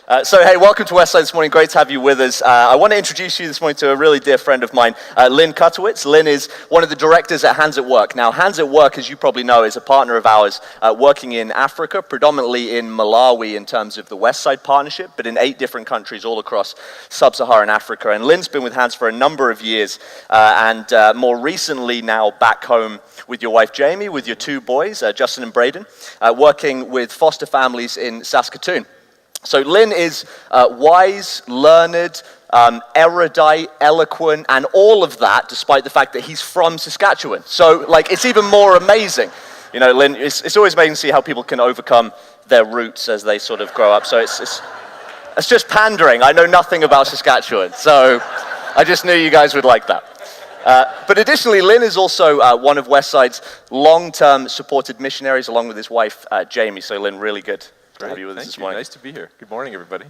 Hey, welcome to Westside this morning. Great to have you with us. I want to introduce you this morning to a really dear friend of mine, Lynn Chotowetz. Lynn is one of the directors at Hands at Work. Now, Hands at Work, as you probably know, is a partner of ours working in Africa, predominantly in Malawi in terms of the Westside Partnership, but in 8 different countries all across subSaharan Africa. And Lynn's been with Hands for a number of years, and more recently now back home with your wife Jamie, with your 2 boys, Justin and Braden, working with foster families in Saskatoon. So Lynn is wise, learned, erudite, eloquent, and all of that, despite the fact that he's from Saskatchewan. So, it's even more amazing. You know, Lynn, it's always amazing to see how people can overcome their roots as they sort of grow up. So it's just pandering. I know nothing about Saskatchewan, so I just knew you guys would like that. But additionally, Lynn is also one of Westside's long-term supported missionaries, along with his wife, Jamie. So, Lynn, really good to have you with us this morning. Nice to be here. Good morning, everybody.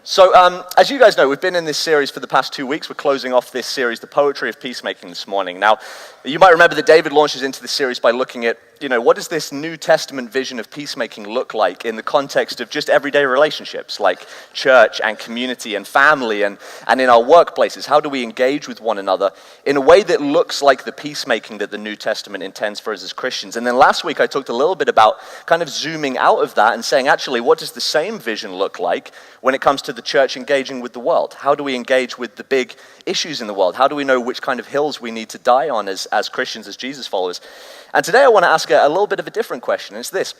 So, as you guys know, we've been in this series for the past 2 weeks. We're closing off this series, The Poetry of Peacemaking, this morning. Now, you might remember that David launches into this series by looking at, what does this New Testament vision of peacemaking look like in the context of just everyday relationships, like church and community and family and in our workplaces? How do we engage with one another in a way that looks like the peacemaking that the New Testament intends for us as Christians? And then last week, I talked a little bit about kind of zooming out of that and saying, actually, what does the same vision look like when it comes to the church engaging with the world? How do we engage with the big issues in the world? How do we know which kind of hills we need to die on as Christians, as Jesus followers? And today I want to ask a little bit of a different question. It's this: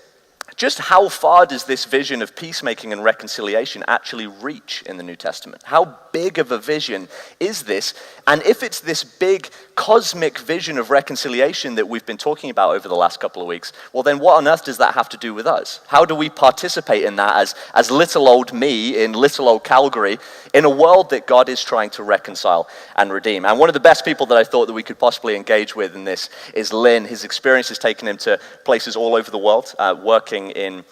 just how far does this vision of peacemaking and reconciliation actually reach in the New Testament? How big of a vision is this? And if it's this big cosmic vision of reconciliation that we've been talking about over the last couple of weeks, well then what on earth does that have to do with us? How do we participate in that as little old me in little old Calgary in a world that God is trying to reconcile and redeem? And one of the best people that I thought that we could possibly engage with in this is Lynn. His experience has taken him to places all over the world, working in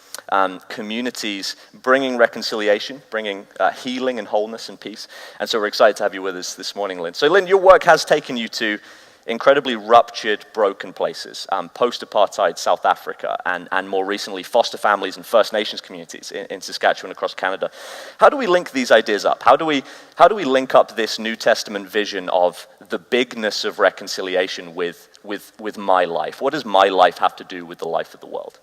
communities, bringing reconciliation, bringing healing and wholeness and peace. And so we're excited to have you with us this morning, Lynn. So Lynn, your work has taken you to incredibly ruptured, broken places, post-apartheid South Africa, and more recently foster families and First Nations communities in Saskatchewan across Canada. How do we link these ideas up? How do we link up this New Testament vision of the bigness of reconciliation with my life? What does my life have to do with the life of the world?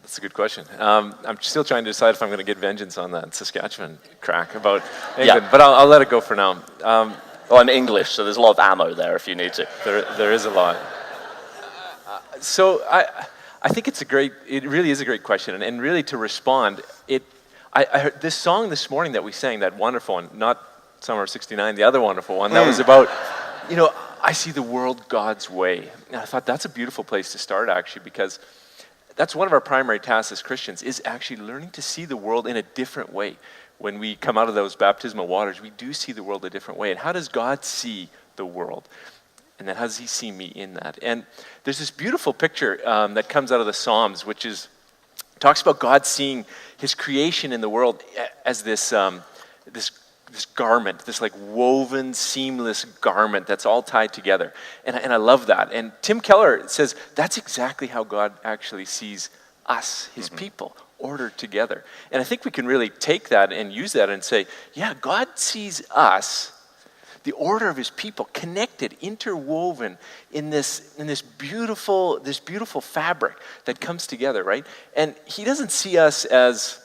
That's a good question. I'm still trying to decide if I'm going to get vengeance on that Saskatchewan crack about England, but I'll let it go for now. I'm English, so there's a lot of ammo there if you need to. There is a lot. So I think it really is a great question, and really to respond, I heard this song this morning that we sang, that wonderful one, not Summer of '69, the other wonderful one, that was about, I see the world God's way. And I thought that's a beautiful place to start, actually, because that's one of our primary tasks as Christians, is actually learning to see the world in a different way. When we come out of those baptismal waters, we do see the world a different way. And how does God see the world? And then how does he see me in that? And there's this beautiful picture that comes out of the Psalms, which talks about God seeing his creation in the world as this garment, this woven, seamless garment that's all tied together. And I love that. And Tim Keller says that's exactly how God actually sees us, his people, ordered together. And I think we can really take that and use that and say, yeah, God sees us, the order of his people, connected, interwoven in this beautiful fabric that comes together, right? And he doesn't see us as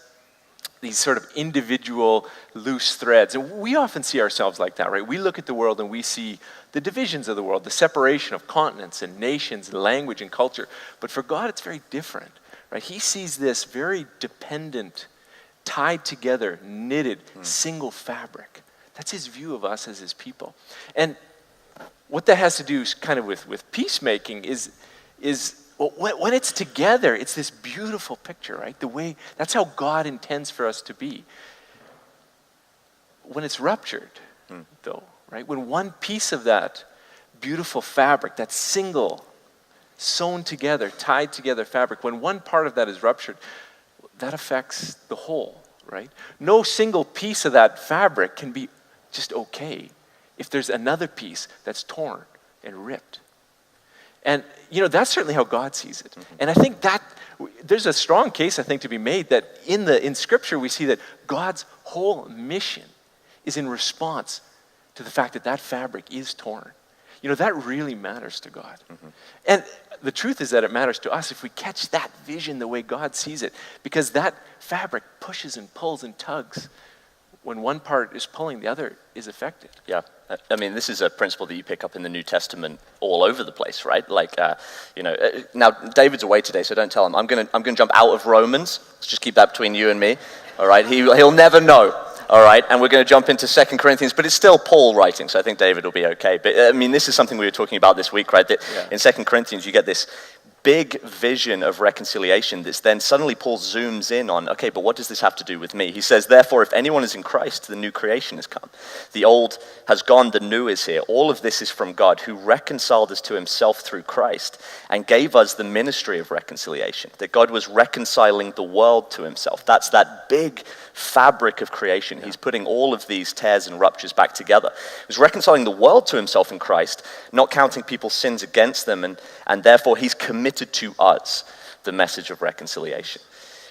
these sort of individual loose threads. And we often see ourselves like that, right? We look at the world and we see the divisions of the world, the separation of continents and nations and language and culture. But for God, it's very different, right? He sees this very dependent, tied together, knitted, single fabric. That's his view of us as his people. And what that has to do kind of with peacemaking is when it's together, it's this beautiful picture, right? That's how God intends for us to be. When it's ruptured, though, right? When one piece of that beautiful fabric, that single, sewn together, tied together fabric, when one part of that is ruptured, that affects the whole, right? No single piece of that fabric can be just okay if there's another piece that's torn and ripped. And, that's certainly how God sees it. And I think that There's a strong case, I think, to be made that in Scripture we see that God's whole mission is in response to the fact that that fabric is torn. That really matters to God. And the truth is that it matters to us if we catch that vision the way God sees it, because that fabric pushes and pulls and tugs. When one part is pulling, the other is affected. Yeah, I mean, this is a principle that you pick up in the New Testament all over the place, right? Like, now David's away today, so don't tell him. I'm gonna jump out of Romans. Let's just keep that between you and me, all right? He'll never know, all right? And we're going to jump into 2 Corinthians, but it's still Paul writing, so I think David will be okay. But I mean, this is something we were talking about this week, right? That in 2 Corinthians, you get this big vision of reconciliation that's then suddenly Paul zooms in on, okay, but what does this have to do with me? He says, therefore, if anyone is in Christ, the new creation has come. The old has gone, the new is here. All of this is from God, who reconciled us to himself through Christ and gave us the ministry of reconciliation, that God was reconciling the world to himself. That's that big fabric of creation. He's putting all of these tears and ruptures back together. He was reconciling the world to himself in Christ, not counting people's sins against them, and therefore he's committed to us the message of reconciliation.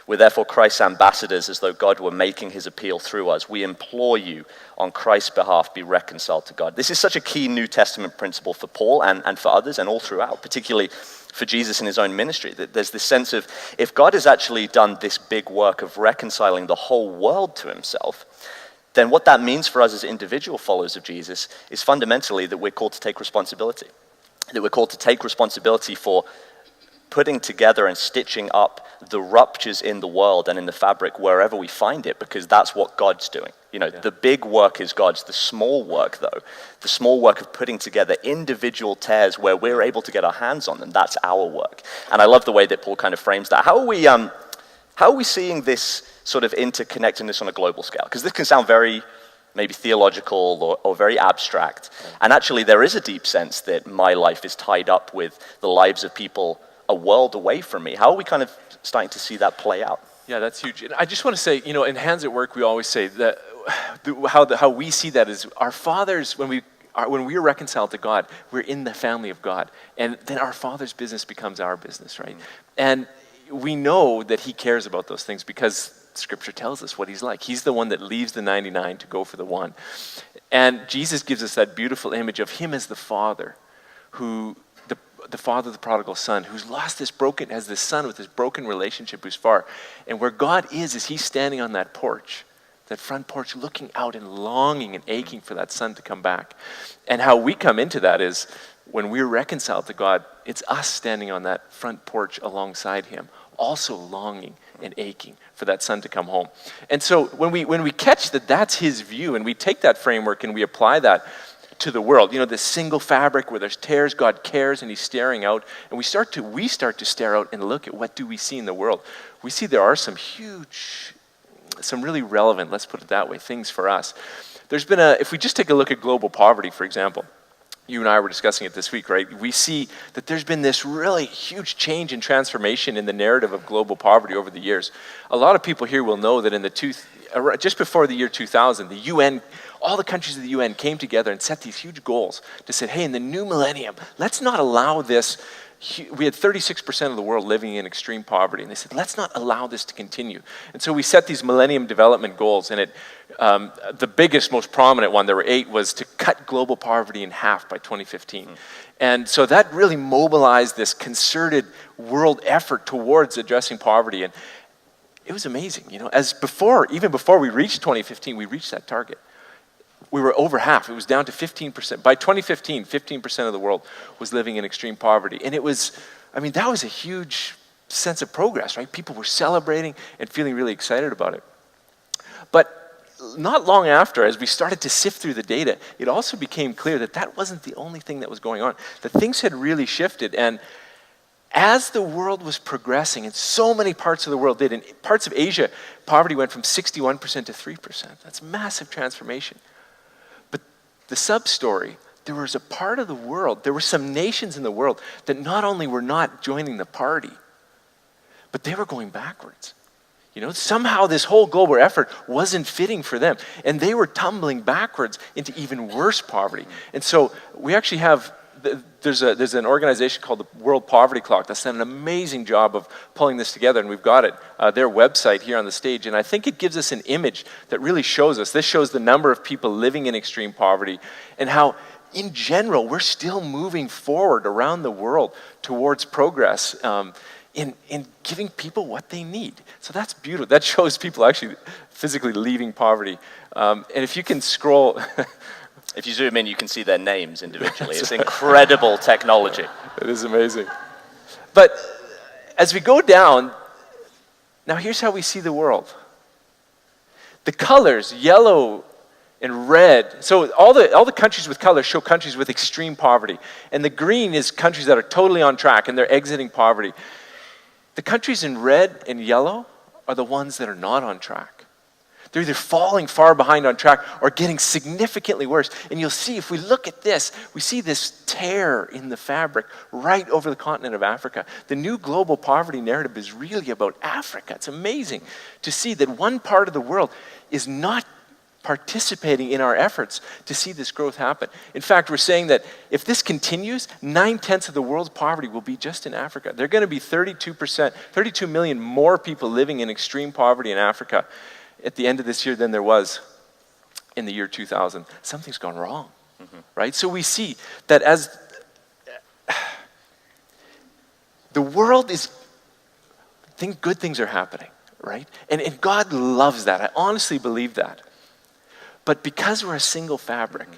We're therefore Christ's ambassadors, as though God were making his appeal through us. We implore you on Christ's behalf, be reconciled to God. This is such a key New Testament principle for Paul and for others and all throughout, particularly for Jesus in his own ministry. That there's this sense of, if God has actually done this big work of reconciling the whole world to himself, then what that means for us as individual followers of Jesus is fundamentally that we're called to take responsibility. That we're called to take responsibility for putting together and stitching up the ruptures in the world and in the fabric wherever we find it, because that's what God's doing. The big work is God's. The small work, though, the small work of putting together individual tears where we're able to get our hands on them, that's our work. And I love the way that Paul kind of frames that. How are we seeing this sort of interconnectedness on a global scale? Because this can sound very maybe theological or very abstract. And actually there is a deep sense that my life is tied up with the lives of people a world away from me. How are we kind of starting to see that play out? Yeah, that's huge. And I just want to say, in Hands at Work, we always say that how we see that is our fathers, when we are reconciled to God, we're in the family of God. And then our Father's business becomes our business, right? And we know that he cares about those things because Scripture tells us what he's like. He's the one that leaves the 99 to go for the one. And Jesus gives us that beautiful image of him as the Father, the father of the prodigal son, who's lost has this son with this broken relationship who's far. And where God is he's standing on that porch, that front porch, looking out and longing and aching for that son to come back. And how we come into that is when we're reconciled to God, it's us standing on that front porch alongside him, also longing and aching for that son to come home. And so when we catch that that's his view, and we take that framework and we apply that to the world, this single fabric where there's tears, God cares and he's staring out, and we start to stare out and look at what do we see in the world. We see there are some really relevant, let's put it that way, things for us. There's been if we just take a look at global poverty, for example, you and I were discussing it this week, right? We see that there's been this really huge change and transformation in the narrative of global poverty over the years. A lot of people here will know that just before the year 2000, the UN, all the countries of the UN came together and set these huge goals to say, hey, in the new millennium, let's not allow this. We had 36% of the world living in extreme poverty, and they said, let's not allow this to continue. And so we set these Millennium Development Goals, and the biggest, most prominent one, there were 8, was to cut global poverty in half by 2015. And so that really mobilized this concerted world effort towards addressing poverty, and it was amazing. Even before we reached 2015, we reached that target. We were over half. It was down to 15%. By 2015, 15% of the world was living in extreme poverty. And that was a huge sense of progress, right? People were celebrating and feeling really excited about it. But not long after, as we started to sift through the data, it also became clear that that wasn't the only thing that was going on. That things had really shifted. And as the world was progressing, and so many parts of the world did, in parts of Asia, poverty went from 61% to 3%. That's massive transformation. The sub-story, there was a part of the world, there were some nations in the world that not only were not joining the party, but they were going backwards. Somehow this whole global effort wasn't fitting for them, and they were tumbling backwards into even worse poverty. And so we actually have there's an organization called the World Poverty Clock that's done an amazing job of pulling this together, and we've got it, their website here on the stage, and I think it gives us an image that really shows us. This shows the number of people living in extreme poverty and how, in general, we're still moving forward around the world towards progress in giving people what they need. So that's beautiful. That shows people actually physically leaving poverty. And if you can scroll... If you zoom in, you can see their names individually. It's incredible technology. It is amazing. But as we go down, now here's how we see the world. The colors, yellow and red, so all the countries with colors show countries with extreme poverty. And the green is countries that are totally on track and they're exiting poverty. The countries in red and yellow are the ones that are not on track. They're either falling far behind on track or getting significantly worse. And you'll see, if we look at this, we see this tear in the fabric right over the continent of Africa. The new global poverty narrative is really about Africa. It's amazing to see that one part of the world is not participating in our efforts to see this growth happen. In fact, we're saying that if this continues, 9/10 of the world's poverty will be just in Africa. There are going to be 32 million more people living in extreme poverty in Africa at the end of this year than there was in the year 2000. Something's gone wrong, right? So we see that as the world is, good things are happening, right? And God loves that. I honestly believe that. But because we're a single fabric,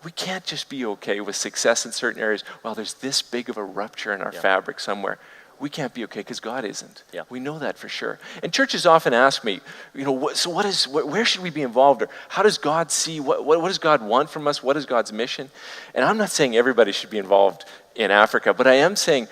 we can't just be okay with success in certain areas while there's this big of a rupture in our fabric somewhere. We can't be okay because God isn't. Yeah. We know that for sure. And churches often ask me, where should we be involved? Or how does God see? What does God want from us? What is God's mission? And I'm not saying everybody should be involved in Africa, but I am saying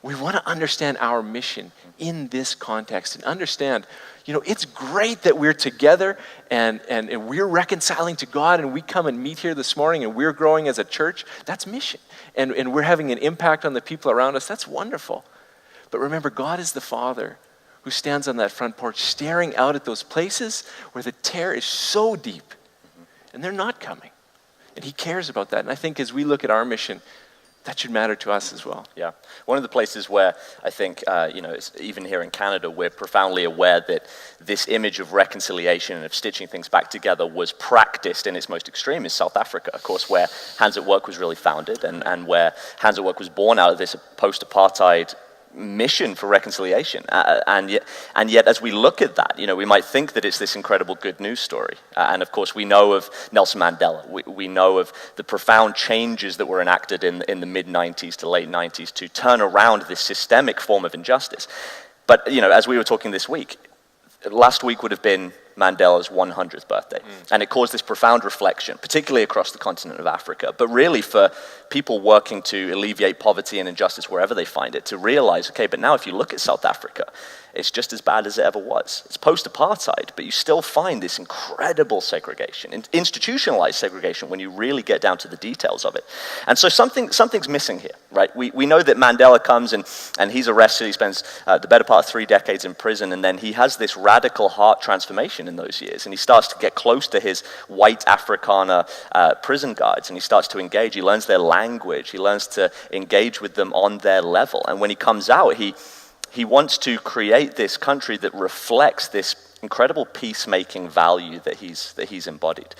we want to understand our mission in this context and understand, it's great that we're together and we're reconciling to God and we come and meet here this morning and we're growing as a church. That's mission. And we're having an impact on the people around us. That's wonderful. But remember, God is the Father who stands on that front porch staring out at those places where the tear is so deep and they're not coming. And he cares about that. And I think as we look at our mission, that should matter to us as well. Yeah. One of the places where I think, it's, even here in Canada, we're profoundly aware that this image of reconciliation and of stitching things back together was practiced in its most extreme is South Africa, of course, where Hands at Work was really founded and where Hands at Work was born out of this post-apartheid mission for reconciliation, and yet as we look at that, we might think that it's this incredible good news story, and of course we know of Nelson Mandela, we know of the profound changes that were enacted in the mid-90s to late 90s to turn around this systemic form of injustice. But as we were talking this week, last week would have been Mandela's 100th birthday. And it caused this profound reflection, particularly across the continent of Africa, but really for people working to alleviate poverty and injustice wherever they find it, to realize, okay, but now if you look at South Africa, it's just as bad as it ever was. It's post-apartheid, but you still find this incredible segregation, institutionalized segregation when you really get down to the details of it. And so something's missing here, right? We know that Mandela comes and he's arrested, he spends the better part of 3 decades in prison, and then he has this radical heart transformation in those years, and he starts to get close to his white Afrikaner prison guards, and he starts to engage, he learns their language, he learns to engage with them on their level, and when he comes out, he wants to create this country that reflects this incredible peacemaking value that he's embodied.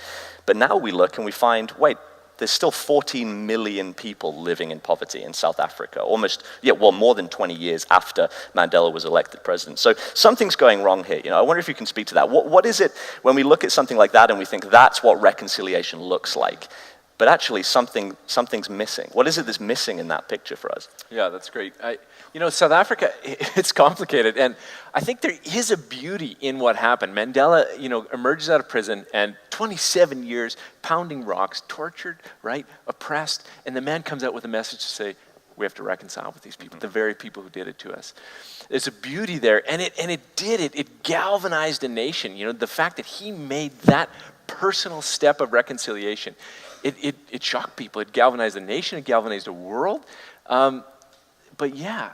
But now we look and we find, wait, there's still 14 million people living in poverty in South Africa, more than 20 years after Mandela was elected president. So something's going wrong here. I wonder if you can speak to that. What is it when we look at something like that and we think that's what reconciliation looks like? But actually something's missing. What is it that's missing in that picture for us? Yeah, that's great. South Africa, it's complicated, and I think there is a beauty in what happened. Mandela, emerges out of prison, and 27 years, pounding rocks, tortured, right, oppressed, and the man comes out with a message to say, we have to reconcile with these people, the very people who did it to us. There's a beauty there, and it galvanized a nation. The fact that he made that personal step of reconciliation, it shocked people. It galvanized a nation, it galvanized a world. But yeah,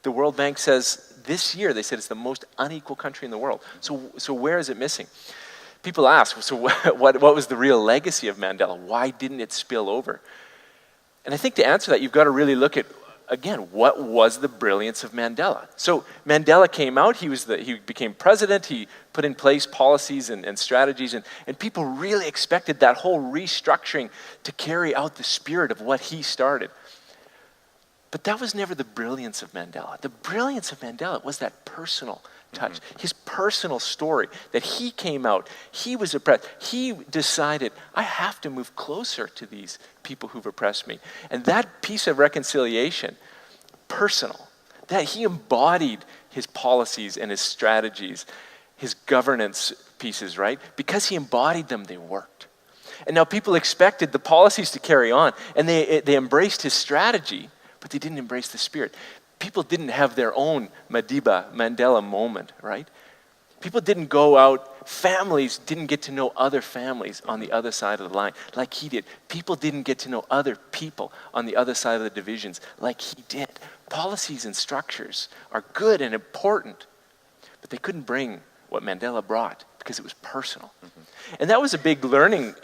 the World Bank says this year, they said it's the most unequal country in the world. So where is it missing? People ask, so what was the real legacy of Mandela? Why didn't it spill over? And I think to answer that, you've got to really look at, again, what was the brilliance of Mandela? So Mandela came out, he became president, he put in place policies and strategies, and people really expected that whole restructuring to carry out the spirit of what he started. But that was never the brilliance of Mandela. The brilliance of Mandela was that personal touch, his personal story, that he came out, he was oppressed, he decided, I have to move closer to these people who've oppressed me. And that piece of reconciliation, personal, that he embodied his policies and his strategies, his governance pieces, right? Because he embodied them, they worked. And now people expected the policies to carry on, and they embraced his strategy, but they didn't embrace the spirit. People didn't have their own Mandela moment, right? People didn't go out, families didn't get to know other families on the other side of the line like he did. People didn't get to know other people on the other side of the divisions like he did. Policies and structures are good and important, but they couldn't bring what Mandela brought because it was personal. And that was a big learning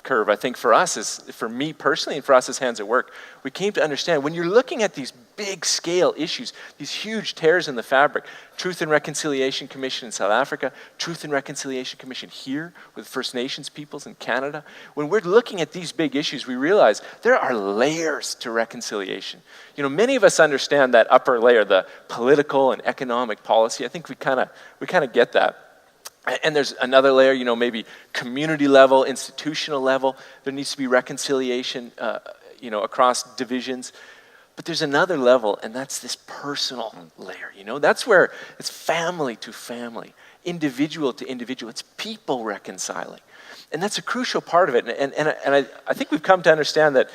curve, I think, for us, for me personally and for us as Hands at Work. We came to understand when you're looking at these big scale issues, these huge tears in the fabric, Truth and Reconciliation Commission in South Africa, Truth and Reconciliation Commission here with First Nations peoples in Canada, when we're looking at these big issues, we realize there are layers to reconciliation. You know, many of us understand that upper layer, the political and economic policy. I think we kind of get that. And there's another layer, you know, maybe community level, institutional level. There needs to be reconciliation, across divisions. But there's another level, and that's this personal layer, you know. That's where it's family to family, individual to individual. It's people reconciling. And that's a crucial part of it. And I think we've come to understand that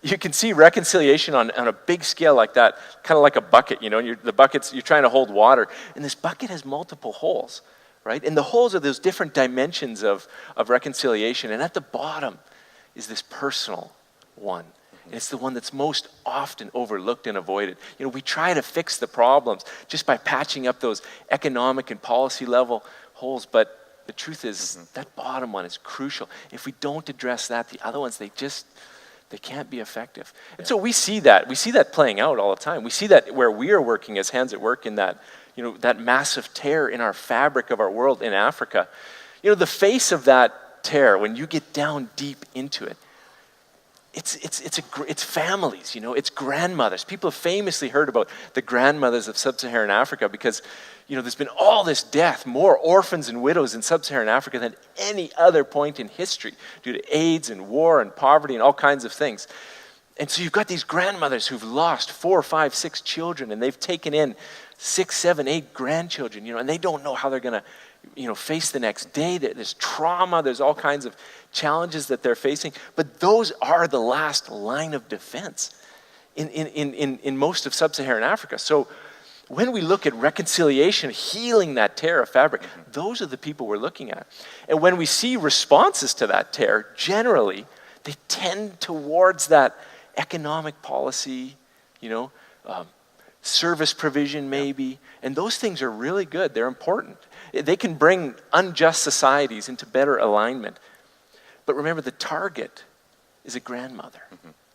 you can see reconciliation on a big scale like that, kind of like a bucket, you know. And you're trying to hold water, and this bucket has multiple holes. Right? And the holes are those different dimensions of reconciliation. And at the bottom is this personal one. And it's the one that's most often overlooked and avoided. You know, we try to fix the problems just by patching up those economic and policy level holes. But the truth is that bottom one is crucial. If we don't address that, the other ones, they can't be effective. And so we see that playing out all the time. We see that where we are working as Hands at Work in that, you know, that massive tear in our fabric of our world in Africa. You know, the face of that tear, when you get down deep into it, it's families, you know, it's grandmothers. People have famously heard about the grandmothers of sub-Saharan Africa because, you know, there's been all this death, more orphans and widows in sub-Saharan Africa than any other point in history due to AIDS and war and poverty and all kinds of things. And so you've got these grandmothers who've lost 4, 5, 6 children, and they've taken in 6, 7, 8 grandchildren, you know, and they don't know how they're going to, you know, face the next day. There's trauma, there's all kinds of challenges that they're facing, but those are the last line of defense in most of sub-Saharan Africa. So when we look at reconciliation, healing that tear of fabric, those are the people we're looking at. And when we see responses to that tear, generally, they tend towards that economic policy, you know, service provision maybe, and those things are really good. They're important. They can bring unjust societies into better alignment. But remember, the target is a grandmother,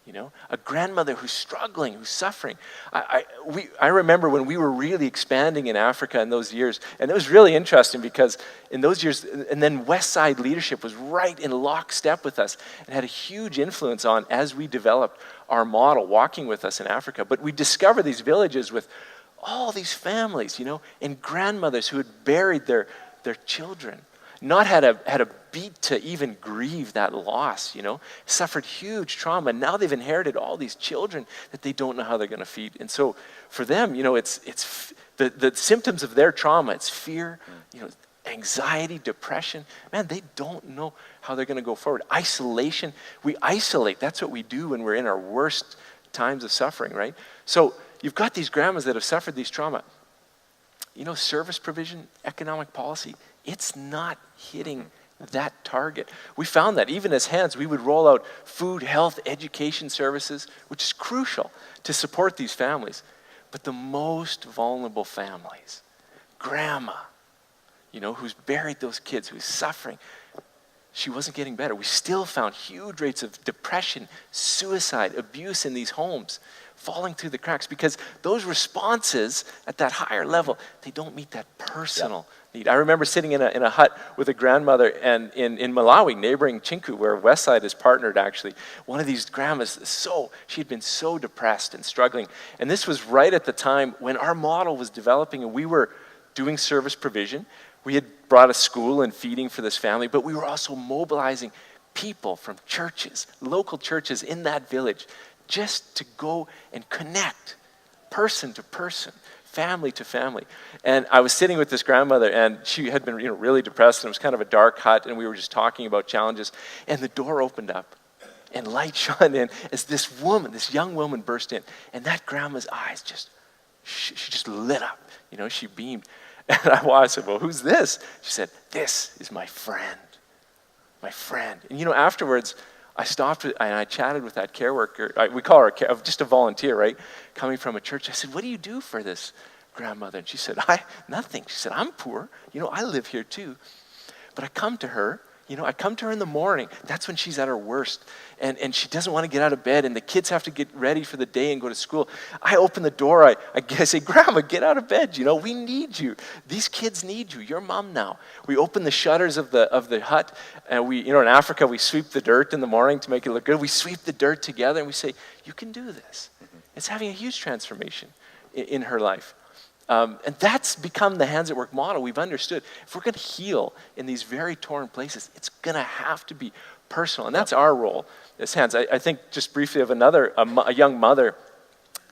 you know, a grandmother who's struggling, who's suffering. I remember when we were really expanding in Africa in those years, and it was really interesting because in those years, and then West Side leadership was right in lockstep with us and had a huge influence on as we developed our model, walking with us in Africa. But we discovered these villages with all these families, you know, and grandmothers who had buried their children, not had a beat to even grieve that loss, you know, suffered huge trauma. And now they've inherited all these children that they don't know how they're going to feed. And so for them, you know, it's the symptoms of their trauma. It's fear, you know, anxiety, depression. Man, they don't know how they're going to go forward. Isolation. We isolate. That's what we do when we're in our worst times of suffering, right? So you've got these grandmas that have suffered these trauma. You know, service provision, economic policy, it's not hitting that target. We found that even as Hands, we would roll out food, health, education services, which is crucial to support these families. But the most vulnerable families, grandma, you know, who's buried those kids, who's suffering, she wasn't getting better. We still found huge rates of depression, suicide, abuse in these homes, falling through the cracks because those responses at that higher level, they don't meet that personal need. I remember sitting in a hut with a grandmother and in Malawi, neighboring Chinku, where Westside is partnered actually. One of these grandmas, she had been so depressed and struggling. And this was right at the time when our model was developing and we were doing service provision. We had brought a school and feeding for this family, but we were also mobilizing people from churches, local churches in that village, just to go and connect person to person, family to family. And I was sitting with this grandmother, and she had been really depressed, and it was kind of a dark hut, and we were just talking about challenges, and the door opened up, and light shone in as this young woman burst in, and that grandma's eyes she just lit up, she beamed. And I said, well, who's this? She said, this is my friend. My friend. And afterwards, I stopped and I chatted with that care worker. We call her just a volunteer, right? Coming from a church. I said, what do you do for this grandmother? And she said, nothing. She said, I'm poor. I live here too. But I come to her. I come to her in the morning. That's when she's at her worst. And she doesn't want to get out of bed. And the kids have to get ready for the day and go to school. I open the door. I say, Grandma, get out of bed. We need you. These kids need you. You're mom now. We open the shutters of the hut. And we, in Africa, we sweep the dirt in the morning to make it look good. We sweep the dirt together and we say, you can do this. It's having a huge transformation in her life. And that's become the Hands at Work model. We've understood if we're going to heal in these very torn places, it's going to have to be personal. And that's our role as Hands. I think just briefly of a young mother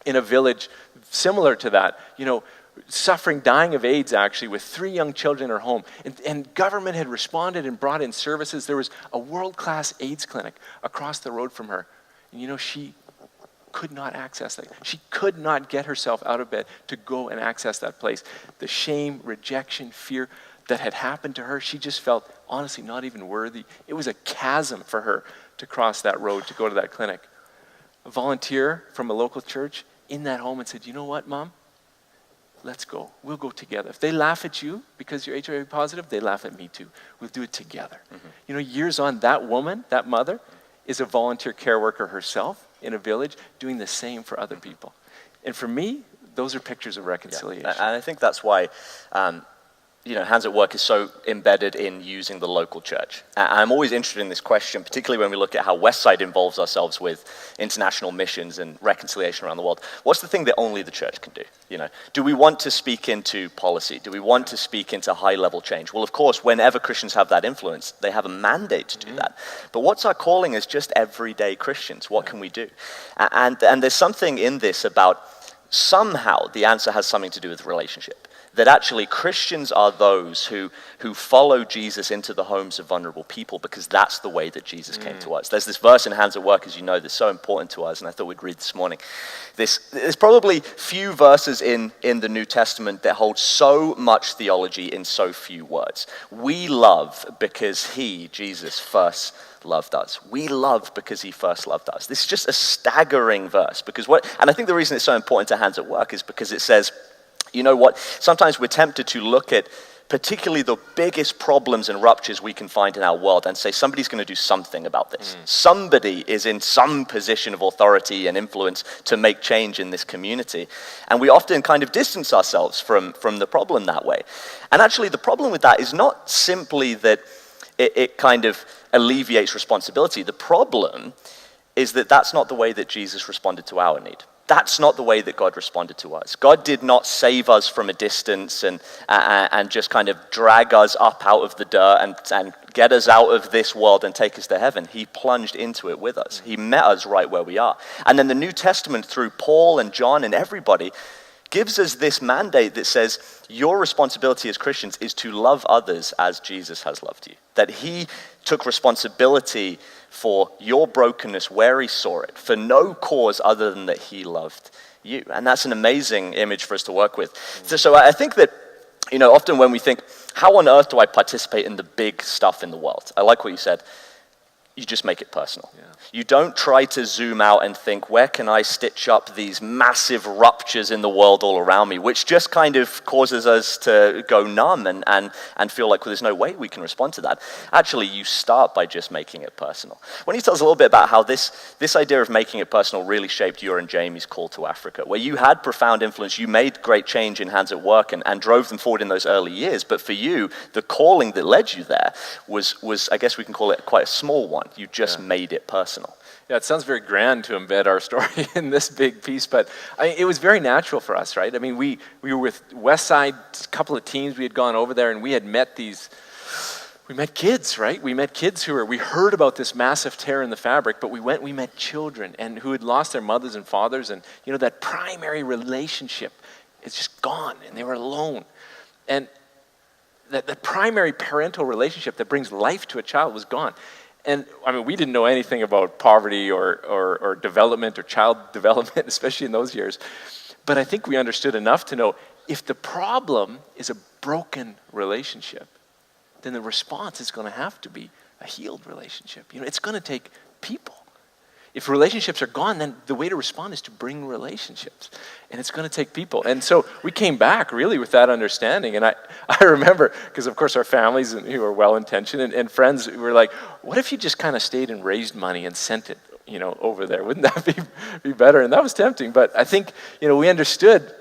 in a village similar to that, suffering, dying of AIDS actually, with 3 young children in her home. And government had responded and brought in services. There was a world-class AIDS clinic across the road from her. And she could not access that. She could not get herself out of bed to go and access that place. The shame, rejection, fear that had happened to her, she just felt honestly not even worthy. It was a chasm for her to cross that road to go to that clinic. A volunteer from a local church in that home and said, you know what, Mom? Let's go. We'll go together. If they laugh at you because you're HIV positive, they laugh at me too. We'll do it together. Mm-hmm. Years on, that woman, that mother, is a volunteer care worker herself in a village doing the same for other people. And for me, those are pictures of reconciliation. Yeah. And I think that's why Hands at Work is so embedded in using the local church. I'm always interested in this question, particularly when we look at how Westside involves ourselves with international missions and reconciliation around the world. What's the thing that only the church can do? Do we want to speak into policy? Do we want to speak into high-level change? Well, of course, whenever Christians have that influence, they have a mandate to do that. But what's our calling as just everyday Christians? What can we do? And there's something in this about somehow the answer has something to do with relationship. That actually Christians are those who follow Jesus into the homes of vulnerable people because that's the way that Jesus came to us. There's this verse in Hands at Work, as you know, that's so important to us, and I thought we'd read this morning. There's probably few verses in the New Testament that hold so much theology in so few words. We love because Jesus, first loved us. We love because he first loved us. This is just a staggering verse and I think the reason it's so important to Hands at Work is because it says, you know what? Sometimes we're tempted to look at particularly the biggest problems and ruptures we can find in our world and say somebody's going to do something about this. Somebody is in some position of authority and influence to make change in this community. And we often kind of distance ourselves from the problem that way. And actually the problem with that is not simply that it kind of alleviates responsibility. The problem is that that's not the way that Jesus responded to our need. That's not the way that God responded to us. God did not save us from a distance and just kind of drag us up out of the dirt and get us out of this world and take us to heaven. He plunged into it with us. He met us right where we are. And then the New Testament, through Paul and John and everybody, gives us this mandate that says your responsibility as Christians is to love others as Jesus has loved you. That he took responsibility for your brokenness where he saw it, for no cause other than that he loved you. And that's an amazing image for us to work with. So I think that, often when we think, how on earth do I participate in the big stuff in the world? I like what you said. you just make it personal. Yeah. You don't try to zoom out and think, where can I stitch up these massive ruptures in the world all around me, which just kind of causes us to go numb and feel like, well, there's no way we can respond to that. Actually, you start by just making it personal. Why don't you tell us a little bit about how this idea of making it personal really shaped your and Jamie's call to Africa, where you had profound influence, you made great change in Hands at Work and drove them forward in those early years, but for you, the calling that led you there was I guess we can call it quite a small one. You just made it personal. Yeah, it sounds very grand to embed our story in this big piece, but it was very natural for us, right? I mean, we were with Westside, a couple of teams, we had gone over there, and we met kids, right? We met kids we heard about this massive tear in the fabric, but we met children and who had lost their mothers and fathers, and that primary relationship is just gone, and they were alone. And that primary parental relationship that brings life to a child was gone. And I mean, we didn't know anything about poverty or development or child development, especially in those years. But I think we understood enough to know if the problem is a broken relationship, then the response is going to have to be a healed relationship. It's going to take people. If relationships are gone, then the way to respond is to bring relationships. And it's going to take people. And so we came back really with that understanding. And I remember, because of course our families who are well-intentioned and friends were like, what if you just kind of stayed and raised money and sent it, over there? Wouldn't that be better? And that was tempting. But I think, we understood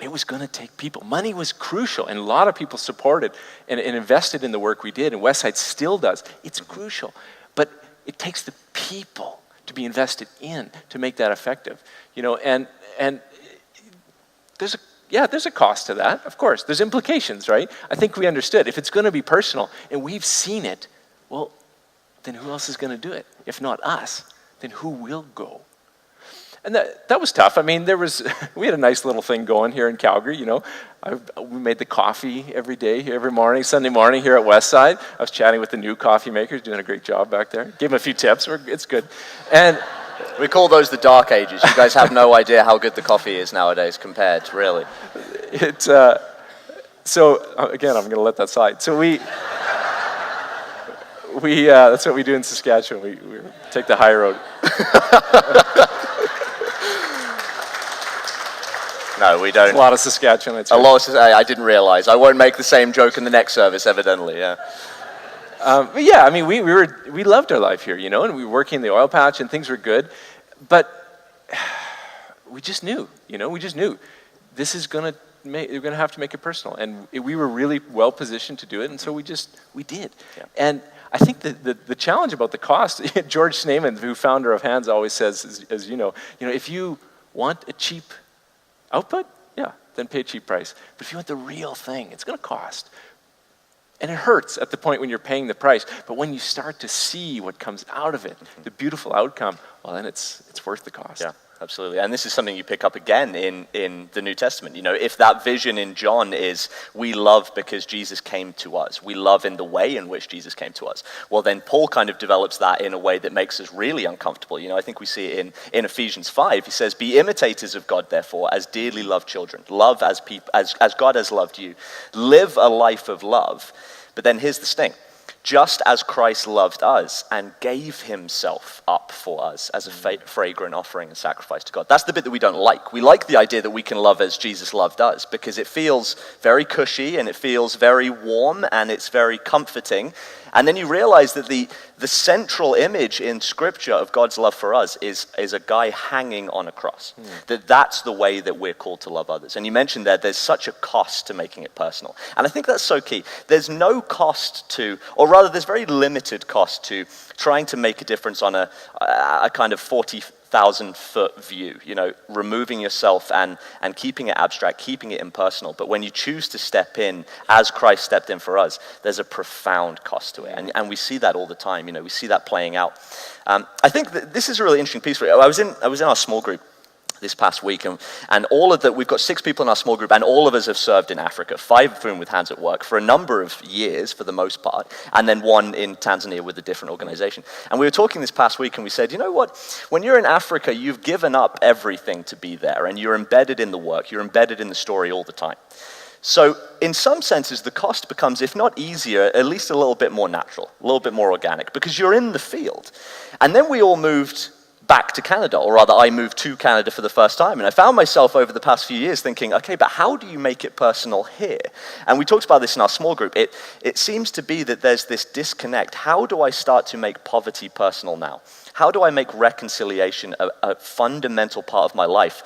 it was going to take people. Money was crucial, and a lot of people supported and invested in the work we did, and Westside still does. It's crucial. But it takes the people to be invested in to make that effective, and there's a cost to that, of course. There's implications, right? I think we understood if it's going to be personal and we've seen it, well, then who else is going to do it? If not us, then who will go? And that was tough. I mean, we had a nice little thing going here in Calgary, we made the coffee every day, every morning, Sunday morning here at Westside. I was chatting with the new coffee makers, doing a great job back there. Gave them a few tips. It's good. And we call those the dark ages. You guys have no idea how good the coffee is nowadays compared, really. It's so again, I'm going to let that slide. So we that's what we do in Saskatchewan. We take the high road. No, we don't. A lot of Saskatchewanites. I didn't realize. I won't make the same joke in the next service, evidently, yeah. But yeah, I mean, we loved our life here, and we were working in the oil patch and things were good, but we just knew, this is we're gonna have to make it personal, and we were really well positioned to do it, and so we did. Yeah. And I think the challenge about the cost, George Sneyman, who founder of Hands, always says, as if you want a cheap output, yeah, then pay a cheap price. But if you want the real thing, it's going to cost. And it hurts at the point when you're paying the price. But when you start to see what comes out of it, the beautiful outcome, well, then it's worth the cost. Yeah, absolutely. And this is something you pick up again in the New Testament. If that vision in John is we love because Jesus came to us, we love in the way in which Jesus came to us, well, then Paul kind of develops that in a way that makes us really uncomfortable. I think we see it in Ephesians 5. He says, be imitators of God, therefore, as dearly loved children. Love as God has loved you. Live a life of love. But then here's the sting. Just as Christ loved us and gave himself up for us as a fragrant offering and sacrifice to God. That's the bit that we don't like. We like the idea that we can love as Jesus loved us because it feels very cushy and it feels very warm and it's very comforting. And then you realize that the central image in Scripture of God's love for us is a guy hanging on a cross. That's the way that we're called to love others. And you mentioned there's such a cost to making it personal. And I think that's so key. There's no cost to, or rather there's very limited cost to trying to make a difference on a kind of 40,000-foot view, removing yourself and keeping it abstract, keeping it impersonal. But when you choose to step in as Christ stepped in for us, there's a profound cost to it. And we see that all the time. We see that playing out. I think that this is a really interesting piece. I was in our small group this past week, and all of we've got 6 people in our small group, and all of us have served in Africa, 5 of whom with Hands at Work for a number of years for the most part, and then 1 in Tanzania with a different organization. And we were talking this past week, and we said, you know what, when you're in Africa, you've given up everything to be there, and you're embedded in the work, you're embedded in the story all the time. So in some senses, the cost becomes, if not easier, at least a little bit more natural, a little bit more organic, because you're in the field. And then we all moved back to Canada, or rather I moved to Canada for the first time, and I found myself over the past few years thinking, okay, but how do you make it personal here? And we talked about this in our small group. It seems to be that there's this disconnect. How do I start to make poverty personal now? How do I make reconciliation a fundamental part of my life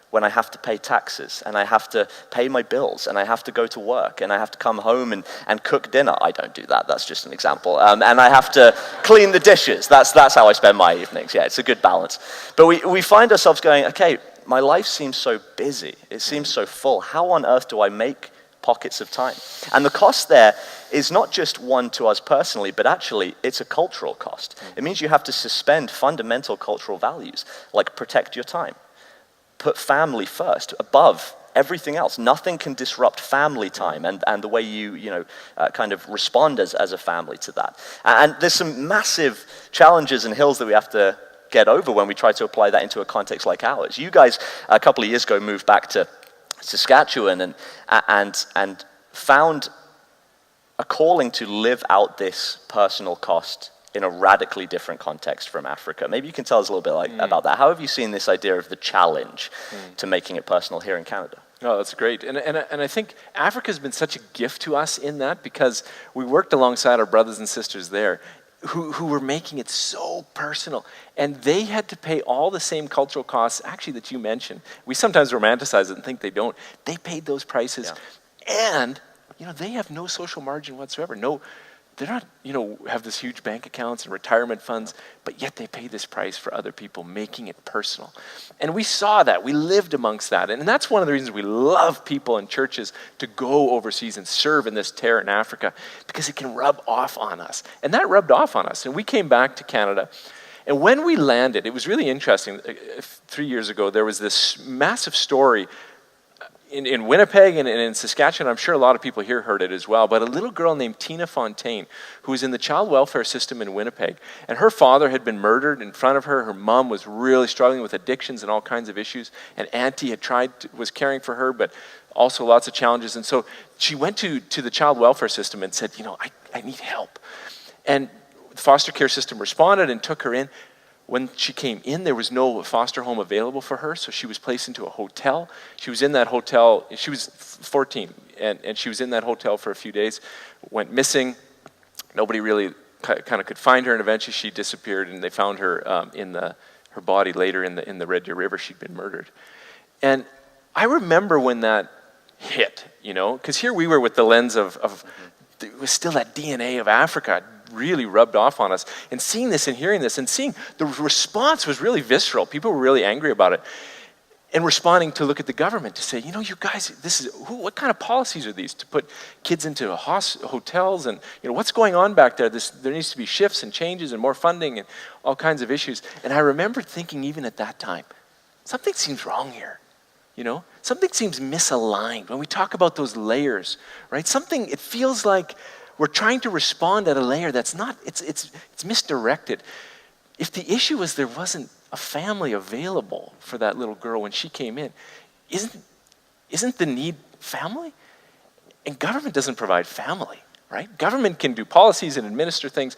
when I have to pay taxes, and I have to pay my bills, and I have to go to work, and I have to come home and cook dinner? I don't do that, that's just an example. And I have to clean the dishes. That's how I spend my evenings. Yeah, it's a good balance. But we find ourselves going, okay, my life seems so busy. It seems so full. How on earth do I make pockets of time? And the cost there is not just one to us personally, but actually it's a cultural cost. It means you have to suspend fundamental cultural values, like protect your time. Put family first, above everything else. Nothing can disrupt family time and the way you kind of respond as a family to that. And there's some massive challenges and hills that we have to get over when we try to apply that into a context like ours. You guys, a couple of years ago, moved back to Saskatchewan and found a calling to live out this personal cost in a radically different context from Africa. Maybe you can tell us a little bit about that. How have you seen this idea of the challenge to making it personal here in Canada? Oh, that's great. And I think Africa's been such a gift to us in that, because we worked alongside our brothers and sisters there who were making it so personal. And they had to pay all the same cultural costs, actually, that you mentioned. We sometimes romanticize it and think they don't. They paid those prices. Yeah. And, they have no social margin whatsoever. They're not, have this huge bank accounts and retirement funds, but yet they pay this price for other people, making it personal. And we saw that. We lived amongst that. And that's one of the reasons we love people in churches to go overseas and serve in this terror in Africa, because it can rub off on us. And that rubbed off on us. And we came back to Canada. And when we landed, it was really interesting. 3 years ago, there was this massive story in Winnipeg and in Saskatchewan. I'm sure a lot of people here heard it as well, but a little girl named Tina Fontaine, who was in the child welfare system in Winnipeg, and her father had been murdered in front of her. Her mom was really struggling with addictions and all kinds of issues, and Auntie was caring for her, but also lots of challenges. And so she went to the child welfare system and said, I need help. And the foster care system responded and took her in. When she came in, there was no foster home available for her, so she was placed into a hotel. She was in that hotel. She was 14, and she was in that hotel for a few days, went missing. Nobody really kind of could find her, and eventually she disappeared, and they found her her body later in the Red Deer River. She'd been murdered. And I remember when that hit, because here we were with the lens of it was still that DNA of Africa really rubbed off on us. And seeing this and hearing this and seeing the response was really visceral. People were really angry about it. And responding to look at the government to say, you guys, what kind of policies are these to put kids into hotels, and what's going on back there? There needs to be shifts and changes and more funding and all kinds of issues. And I remember thinking even at that time, something seems wrong here. Something seems misaligned when we talk about those layers, right? It feels like we're trying to respond at a layer that's not, it's misdirected. If the issue was there wasn't a family available for that little girl when she came in, isn't the need family? And government doesn't provide family, right? Government can do policies and administer things,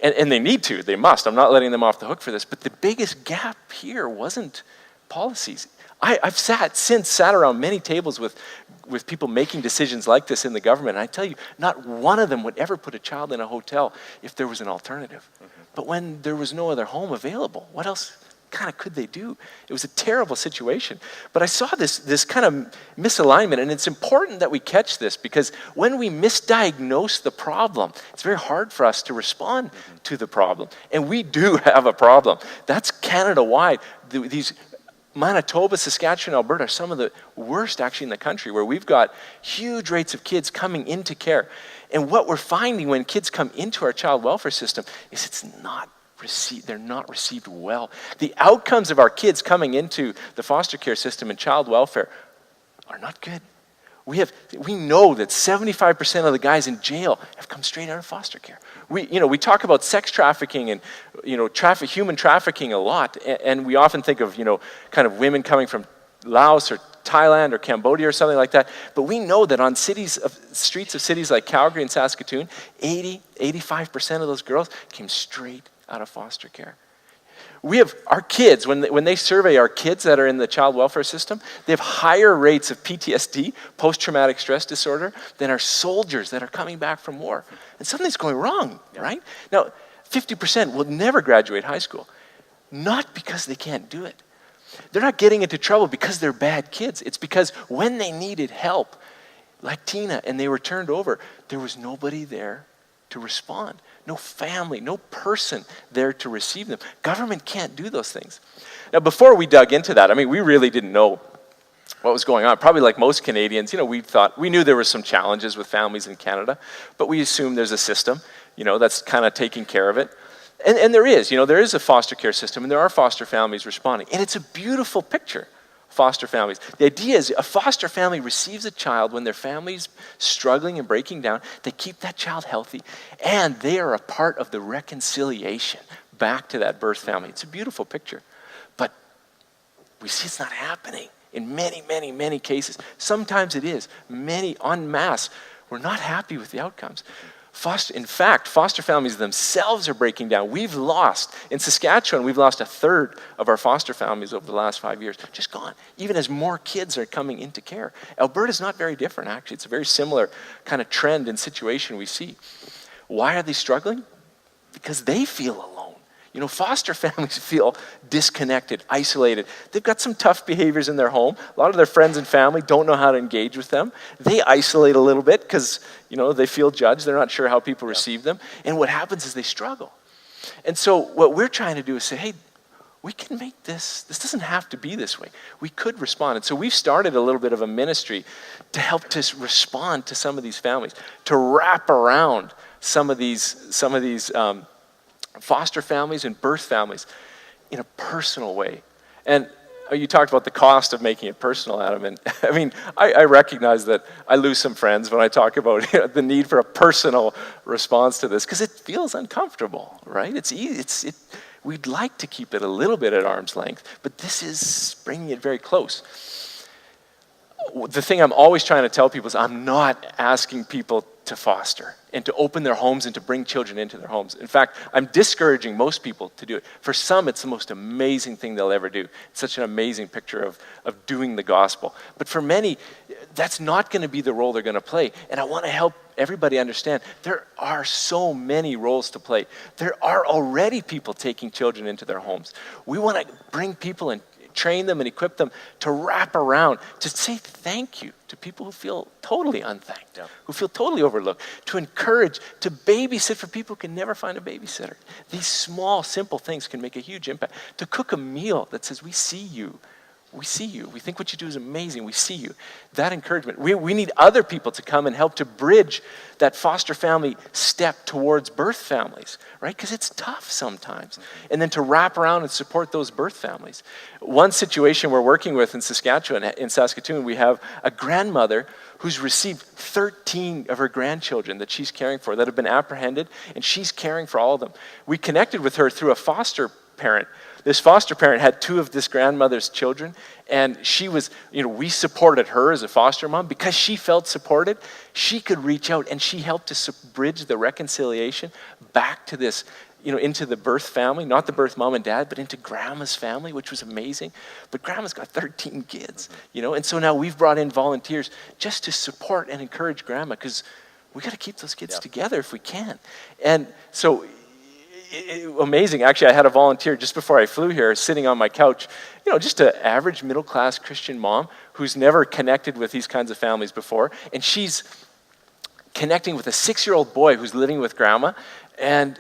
and they need to, they must. I'm not letting them off the hook for this, but the biggest gap here wasn't policies. I've sat around many tables with people making decisions like this in the government, and I tell you, not one of them would ever put a child in a hotel if there was an alternative. But when there was no other home available, what else kind of could they do? It was a terrible situation. But I saw this kind of misalignment, and it's important that we catch this, because when we misdiagnose the problem, it's very hard for us to respond to the problem. And we do have a problem. That's Canada-wide. These Manitoba, Saskatchewan, Alberta are some of the worst actually in the country, where we've got huge rates of kids coming into care. And what we're finding when kids come into our child welfare system is they're not received well. The outcomes of our kids coming into the foster care system and child welfare are not good. We know that 75% of the guys in jail have come straight out of foster care. We talk about sex trafficking and human trafficking a lot, and we often think of kind of women coming from Laos or Thailand or Cambodia or something like that. But we know that on streets of cities like Calgary and Saskatoon, 85% of those girls came straight out of foster care. We have our kids, when they survey our kids that are in the child welfare system, they have higher rates of PTSD, post-traumatic stress disorder, than our soldiers that are coming back from war. And something's going wrong, right? Now, 50% will never graduate high school, not because they can't do it. They're not getting into trouble because they're bad kids. It's because when they needed help, like Tina, and they were turned over, there was nobody there to respond. No family, no person there to receive them. Government can't do those things. Now, before we dug into that, we really didn't know what was going on. Probably like most Canadians, we knew there were some challenges with families in Canada, but we assume there's a system, that's kind of taking care of it. And there is a foster care system, and there are foster families responding. And it's a beautiful picture, foster families. The idea is a foster family receives a child when their family's struggling and breaking down. They keep that child healthy, and they are a part of the reconciliation back to that birth family. It's a beautiful picture. But we see it's not happening in many, many, many cases. Sometimes it is. Many, en masse, we're not happy with the outcomes. In fact, foster families themselves are breaking down. In Saskatchewan, we've lost a third of our foster families over the last 5 years. Just gone, even as more kids are coming into care. Alberta's not very different, actually. It's a very similar kind of trend and situation we see. Why are they struggling? Because they feel alone. Foster families feel disconnected, isolated. They've got some tough behaviors in their home. A lot of their friends and family don't know how to engage with them. They isolate a little bit because, they feel judged. They're not sure how people receive them. And what happens is they struggle. And so what we're trying to do is say, hey, we can make this doesn't have to be this way. We could respond. And so we've started a little bit of a ministry to help to respond to some of these families, to wrap around some of these foster families and birth families in a personal way. And you talked about the cost of making it personal, Adam. And I recognize that I lose some friends when I talk about the need for a personal response to this because it feels uncomfortable, right? It's easy. We'd like to keep it a little bit at arm's length, but this is bringing it very close. The thing I'm always trying to tell people is I'm not asking people to foster and to open their homes and to bring children into their homes. In fact, I'm discouraging most people to do it. For some, it's the most amazing thing they'll ever do. It's such an amazing picture of doing the gospel. But for many, that's not going to be the role they're going to play. And I want to help everybody understand there are so many roles to play. There are already people taking children into their homes. We want to bring people and train them and equip them to wrap around, to say thank you to people who feel totally unthanked, who feel totally overlooked, to encourage, to babysit for people who can never find a babysitter. These small, simple things can make a huge impact. To cook a meal that says, we see you. We see you. We think what you do is amazing. We see you. That encouragement. We need other people to come and help to bridge that foster family step towards birth families, right? Because it's tough sometimes. And then to wrap around and support those birth families. One situation we're working with in Saskatoon, we have a grandmother who's received 13 of her grandchildren that she's caring for that have been apprehended, and she's caring for all of them. We connected with her through a foster parent. This foster parent had 2 of this grandmother's children, and she was, we supported her as a foster mom. Because she felt supported, she could reach out, and she helped to bridge the reconciliation back to this, into the birth family, not the birth mom and dad, but into grandma's family, which was amazing. But grandma's got 13 kids, and so now we've brought in volunteers just to support and encourage grandma, because we got to keep those kids together if we can. And so amazing. Actually, I had a volunteer just before I flew here sitting on my couch, just an average middle-class Christian mom who's never connected with these kinds of families before. And she's connecting with a 6-year-old boy who's living with grandma. And,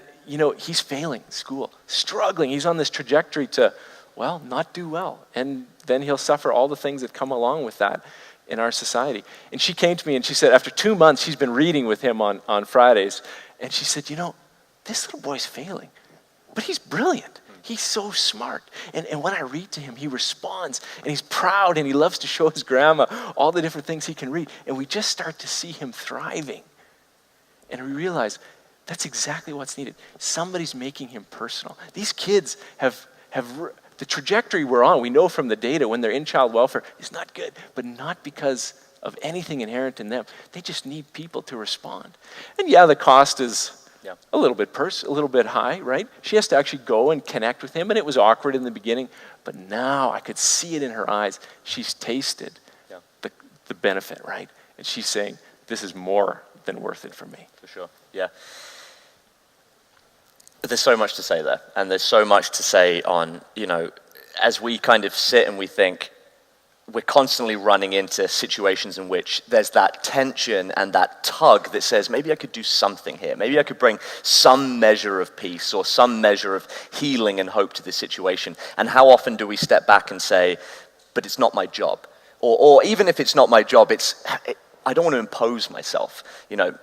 he's failing school, struggling. He's on this trajectory to, not do well. And then he'll suffer all the things that come along with that in our society. And she came to me and she said, after 2 months, she's been reading with him on Fridays. And she said, this little boy's failing, but he's brilliant. He's so smart. And when I read to him, he responds, and he's proud, and he loves to show his grandma all the different things he can read. And we just start to see him thriving. And we realize that's exactly what's needed. Somebody's making him personal. These kids the trajectory we're on, we know from the data when they're in child welfare is not good, but not because of anything inherent in them. They just need people to respond. And yeah, the cost is a little bit high, right? She has to actually go and connect with him, and it was awkward in the beginning, but now I could see it in her eyes. She's tasted the benefit, right? And she's saying, this is more than worth it for me. For sure, yeah. There's so much to say there, and there's so much to say on, as we kind of sit and we think, we're constantly running into situations in which there's that tension and that tug that says, maybe I could do something here. Maybe I could bring some measure of peace or some measure of healing and hope to this situation. And how often do we step back and say, but it's not my job? Or even if it's not my job, I don't want to impose myself.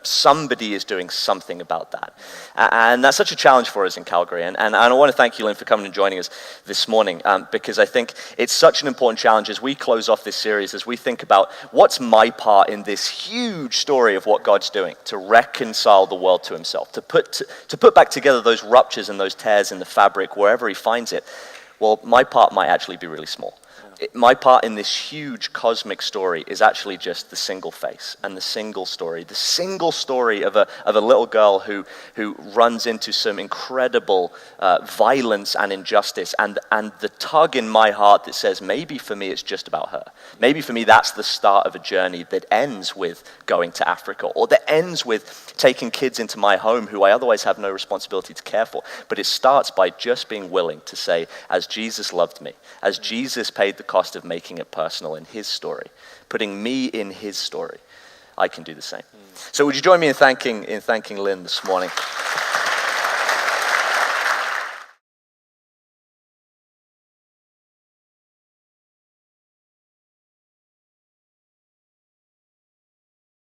Somebody is doing something about that. And that's such a challenge for us in Calgary. And I want to thank you, Lynn, for coming and joining us this morning, because I think it's such an important challenge as we close off this series, as we think about what's my part in this huge story of what God's doing to reconcile the world to himself, to put back together those ruptures and those tears in the fabric wherever he finds it. Well, my part might actually be really small. My part in this huge cosmic story is actually just the single face and the single story of a little girl who runs into some incredible violence and injustice, and the tug in my heart that says, maybe for me it's just about her. Maybe for me that's the start of a journey that ends with going to Africa, or that ends with taking kids into my home who I otherwise have no responsibility to care for. But it starts by just being willing to say, as Jesus loved me, as Jesus paid the cost of making it personal in his story, putting me in his story, I can do the same. So would you join me in thanking Lynn this morning?